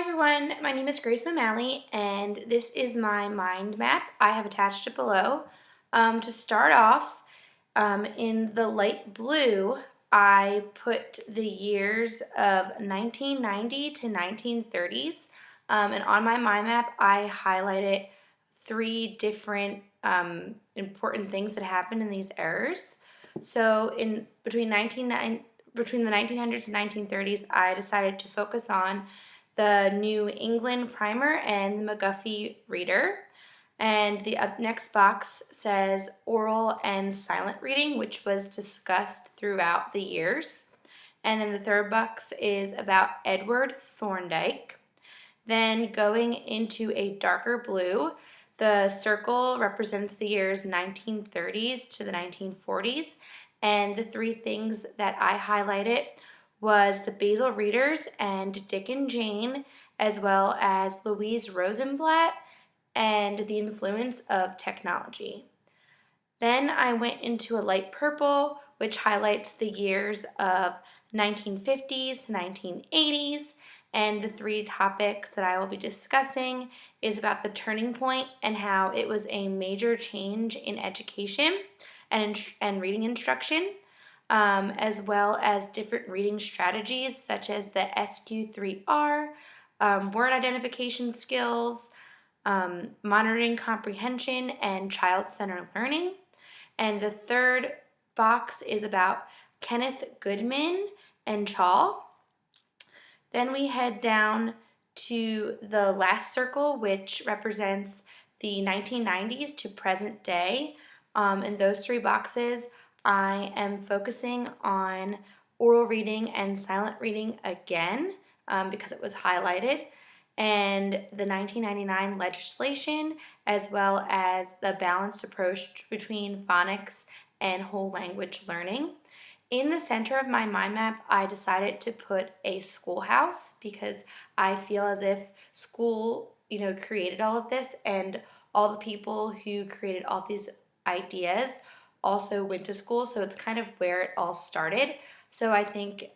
Everyone, my name is Grace O'Malley and this is my mind map. I have attached it below. To start off, in the light blue, I put the years of 1990 to 1930s, and on my mind map I highlighted three different important things that happened in these eras. So between the 1900s and 1930s, I decided to focus on the New England Primer and the McGuffey Reader. And the next box says oral and silent reading, which was discussed throughout the years. And then the third box is about Edward Thorndike. Then going into a darker blue, the circle represents the years 1930s to the 1940s. And the three things that I highlighted was the Basil Readers and Dick and Jane, as well as Louise Rosenblatt and the influence of technology. Then I went into a light purple, which highlights the years of 1950s to 1980s, and the three topics that I will be discussing is about the turning point and how it was a major change in education and reading instruction, as well as different reading strategies such as the SQ3R, word identification skills, monitoring comprehension, and child-centered learning. And the third box is about Kenneth Goodman and Chaw. Then we head down to the last circle, which represents the 1990s to present day. In those three boxes, I am focusing on oral reading and silent reading again because it was highlighted, and the 1999 legislation, as well as the balanced approach between phonics and whole language learning. In the center of my mind map, I decided to put a schoolhouse because I feel as if school, created all of this, and all the people who created all these ideas also went to school, so it's kind of where it all started. So I think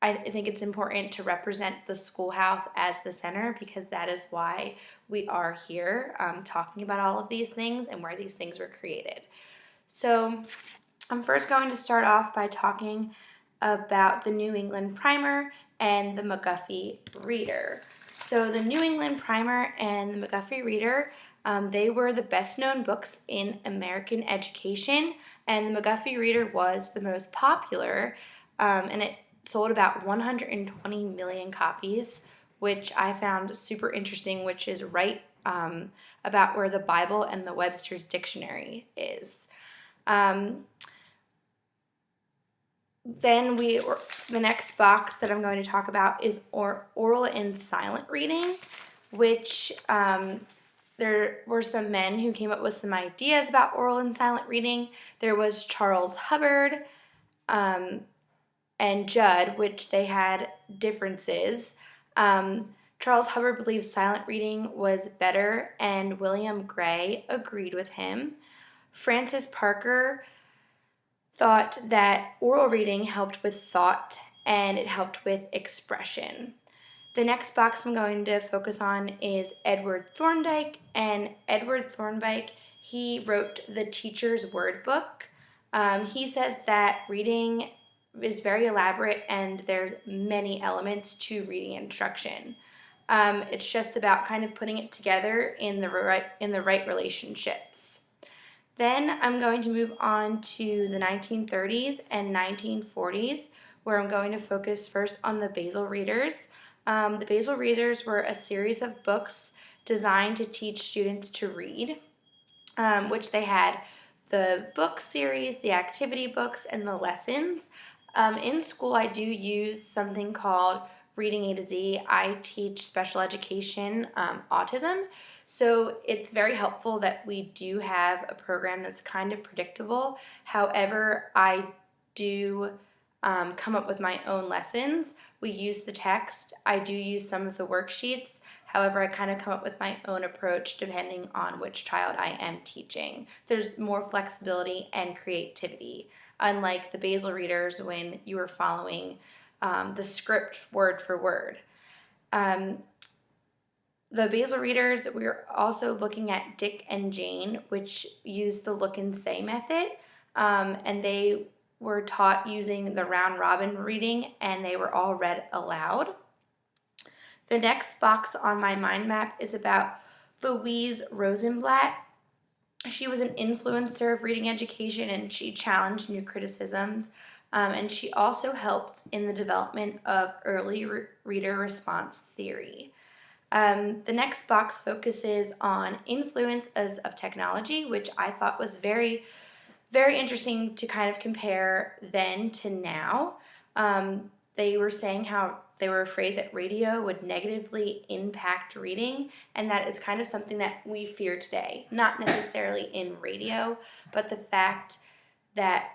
it's important to represent the schoolhouse as the center because that is why we are here talking about all of these things and where these things were created. So I'm first going to start off by talking about the New England Primer and the McGuffey Reader. So the New England Primer and the McGuffey Reader, they were the best known books in American education, and the McGuffey Reader was the most popular, and it sold about 120 million copies, which I found super interesting, which is right about where the Bible and the Webster's Dictionary is. Then the next box that I'm going to talk about is oral and silent reading, which there were some men who came up with some ideas about oral and silent reading. There was Charles Hubbard and Judd, which they had differences. Charles Hubbard believed silent reading was better, and William Gray agreed with him. Francis Parker thought that oral reading helped with thought and it helped with expression. The next box I'm going to focus on is Edward Thorndike, and Edward Thorndike, he wrote the Teacher's Word Book. He says that reading is very elaborate and there's many elements to reading instruction. It's just about kind of putting it together in the right relationships. Then I'm going to move on to the 1930s and 1940s, where I'm going to focus first on the Basil Readers. The Basil Readers were a series of books designed to teach students to read, which they had the book series, the activity books, and the lessons. In school, I do use something called Reading A to Z. I teach special education, autism. So it's very helpful that we do have a program that's kind of predictable. However, I do come up with my own lessons. We use the text. I do use some of the worksheets. However, I kind of come up with my own approach depending on which child I am teaching. There's more flexibility and creativity, unlike the Basil Readers when you were following the script word for word. Um, the Basel readers, we were also looking at Dick and Jane, which use the look and say method, and they were taught using the round robin reading, and they were all read aloud. The next box on my mind map is about Louise Rosenblatt. She was an influencer of reading education, and she challenged new criticisms. And she also helped in the development of early reader response theory. The next box focuses on influences of technology, which I thought was very, very interesting to kind of compare then to now. They were saying how they were afraid that radio would negatively impact reading, and that is kind of something that we fear today. Not necessarily in radio, but the fact that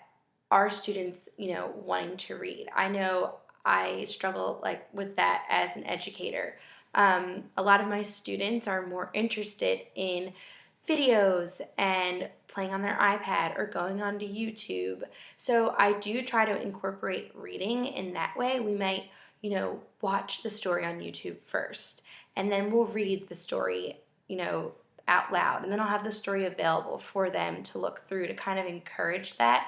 our students, wanting to read. I know I struggle with that as an educator. A lot of my students are more interested in videos and playing on their iPad or going onto YouTube. So I do try to incorporate reading in that way. We might, watch the story on YouTube first, and then we'll read the story, out loud. And then I'll have the story available for them to look through to kind of encourage that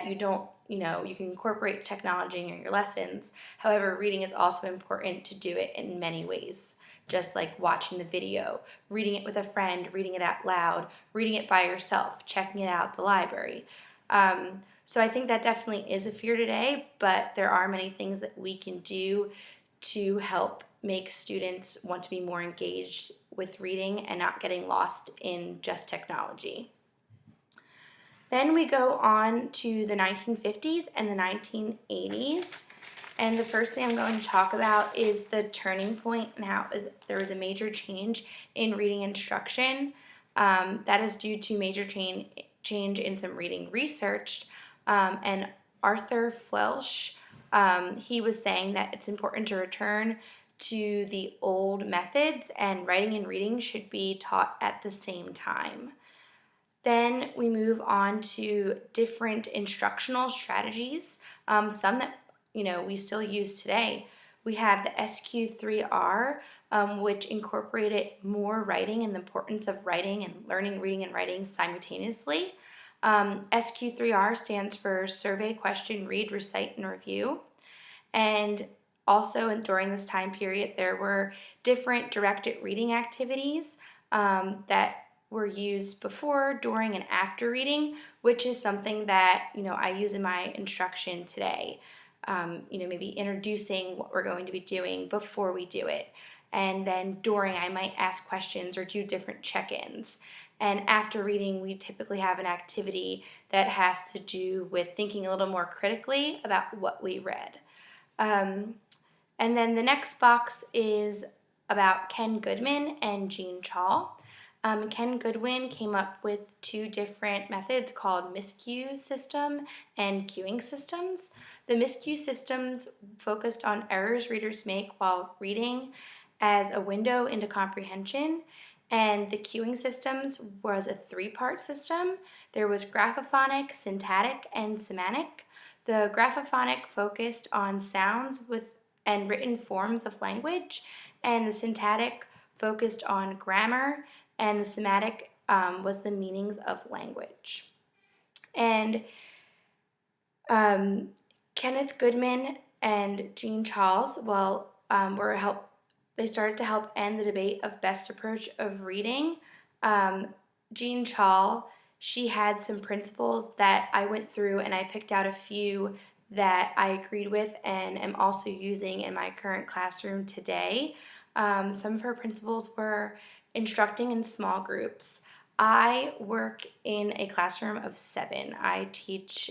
you don't, you can incorporate technology in your lessons. However, reading is also important to do it in many ways. Just like watching the video, reading it with a friend, reading it out loud, reading it by yourself, checking it out at the library. So I think that definitely is a fear today, but there are many things that we can do to help make students want to be more engaged with reading and not getting lost in just technology. Then we go on to the 1950s and the 1980s. And the first thing I'm going to talk about is the turning point and how there was a major change in reading instruction. That is due to major change in some reading research. And Arthur Flelsch, he was saying that it's important to return to the old methods, and writing and reading should be taught at the same time. Then we move on to different instructional strategies, some that we still use today. We have the SQ3R, which incorporated more writing and the importance of writing and learning, reading, and writing simultaneously. SQ3R stands for Survey, Question, Read, Recite, and Review. And also during this time period, there were different directed reading activities that were used before, during, and after reading, which is something that I use in my instruction today. Maybe introducing what we're going to be doing before we do it. And then during, I might ask questions or do different check-ins. And after reading, we typically have an activity that has to do with thinking a little more critically about what we read. And then the next box is about Ken Goodman and Jean Chall. Ken Goodwin came up with two different methods called miscue system and cueing systems. The miscue systems focused on errors readers make while reading as a window into comprehension, and the cueing systems was a three-part system. There was graphophonic, syntactic, and semantic. The graphophonic focused on sounds and written forms of language, and the syntactic focused on grammar, and the semantic was the meanings of language. And Kenneth Goodman and Jean Chall, they started to help end the debate of best approach of reading. Jean Chall, she had some principles that I went through, and I picked out a few that I agreed with and am also using in my current classroom today. Some of her principles were instructing in small groups. I work in a classroom of 7. I teach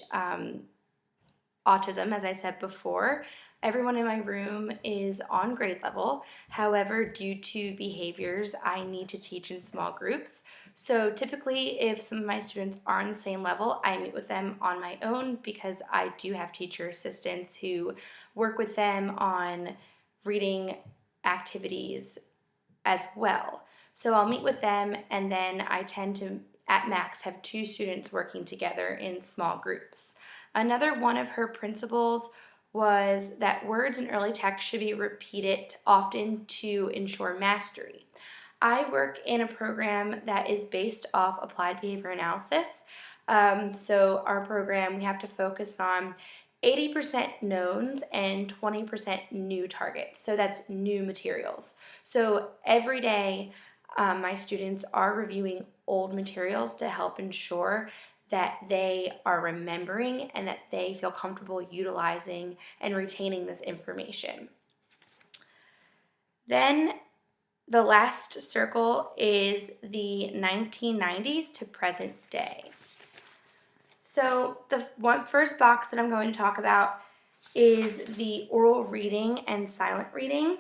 autism, as I said before. Everyone in my room is on grade level. However, due to behaviors, I need to teach in small groups. So typically, if some of my students are on the same level, I meet with them on my own because I do have teacher assistants who work with them on reading activities as well. So I'll meet with them, and then I tend to, at max, have 2 students working together in small groups. Another one of her principles was that words in early text should be repeated often to ensure mastery. I work in a program that is based off applied behavior analysis. So our program, we have to focus on 80% knowns and 20% new targets. So that's new materials. So every day, my students are reviewing old materials to help ensure that they are remembering and that they feel comfortable utilizing and retaining this information. Then the last circle is the 1990s to present day. So the first box that I'm going to talk about is the oral reading and silent reading.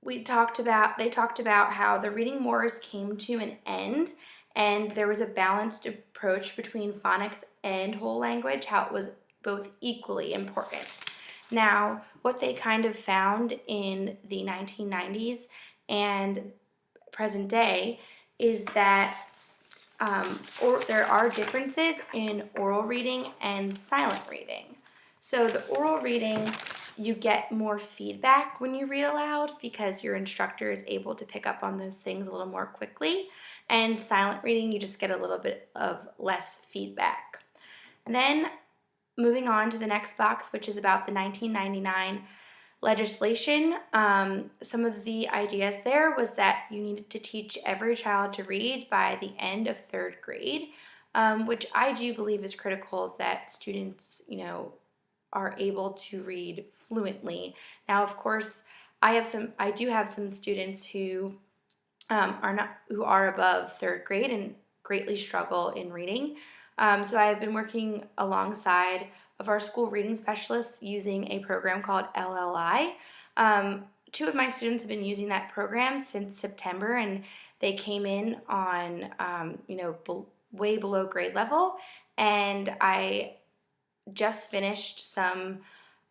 They talked about how the reading wars came to an end and there was a balanced approach between phonics and whole language, how it was both equally important. Now, what they kind of found in the 1990s and present day is that there are differences in oral reading and silent reading. So the oral reading, you get more feedback when you read aloud because your instructor is able to pick up on those things a little more quickly. And silent reading, you just get a little bit of less feedback. And then moving on to the next box, which is about the 1999 legislation. Some of the ideas there was that you needed to teach every child to read by the end of third grade, which I do believe is critical that students, are able to read fluently. Now, of course, I do have some students who are above third grade and greatly struggle in reading. So I've been working alongside of our school reading specialists using a program called LLI. Two of my students have been using that program since September, and they came in on way below grade level. And I just finished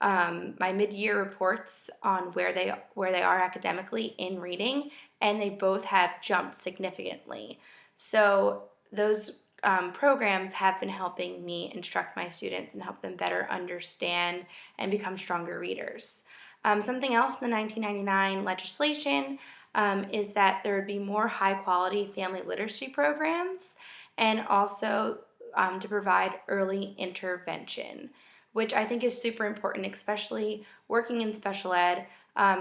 my mid-year reports on where they are academically in reading, and they both have jumped significantly. So those programs have been helping me instruct my students and help them better understand and become stronger readers. Something else in the 1999 legislation is that there would be more high-quality family literacy programs and also to provide early intervention, which I think is super important, especially working in special ed.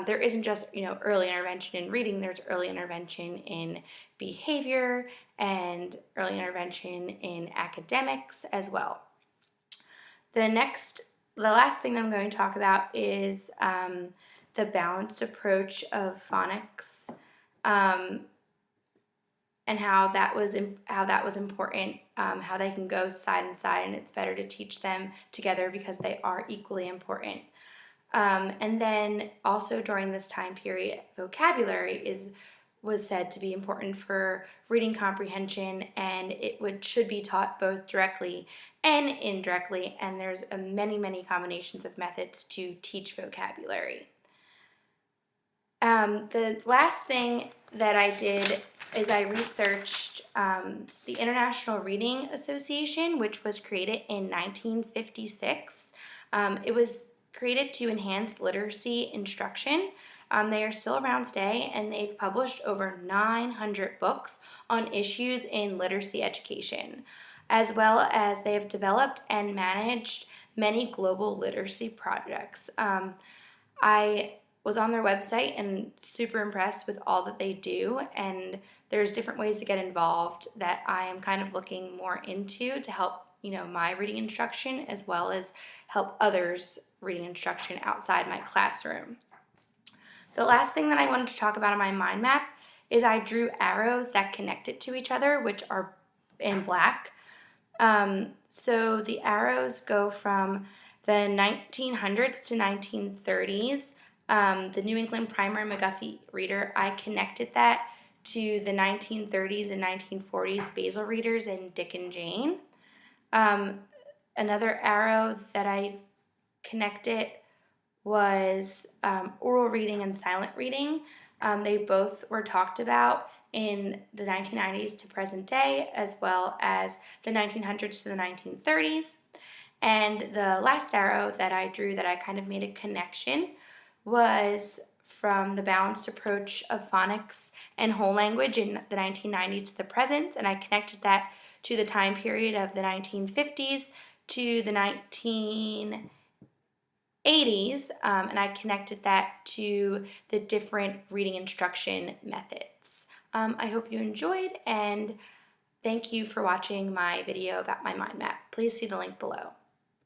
There isn't just early intervention in reading, there's early intervention in behavior and early intervention in academics as well. The last thing that I'm going to talk about is the balanced approach of phonics and how that was important, how they can go side and side, and it's better to teach them together because they are equally important. And then also during this time period, vocabulary was said to be important for reading comprehension, and it should be taught both directly and indirectly, and there's many combinations of methods to teach vocabulary. The last thing that I did is I researched the International Reading Association, which was created in 1956. It was created to enhance literacy instruction. They are still around today, and they've published over 900 books on issues in literacy education, as well as they have developed and managed many global literacy projects. I was on their website and super impressed with all that they do, and there's different ways to get involved that I am kind of looking more into to help my reading instruction as well as help others reading instruction outside my classroom. The last thing that I wanted to talk about on my mind map is I drew arrows that connected to each other, which are in black. So the arrows go from the 1900s to 1930s. The New England Primer McGuffey Reader, I connected that to the 1930s and 1940s Basel readers in Dick and Jane. Another arrow that I connected was oral reading and silent reading. They both were talked about in the 1990s to present day, as well as the 1900s to the 1930s. And the last arrow that I drew that I kind of made a connection was from the balanced approach of phonics and whole language in the 1990s to the present, and I connected that to the time period of the 1950s to the 1980s, and I connected that to the different reading instruction methods. I hope you enjoyed, and thank you for watching my video about my mind map. Please see the link below.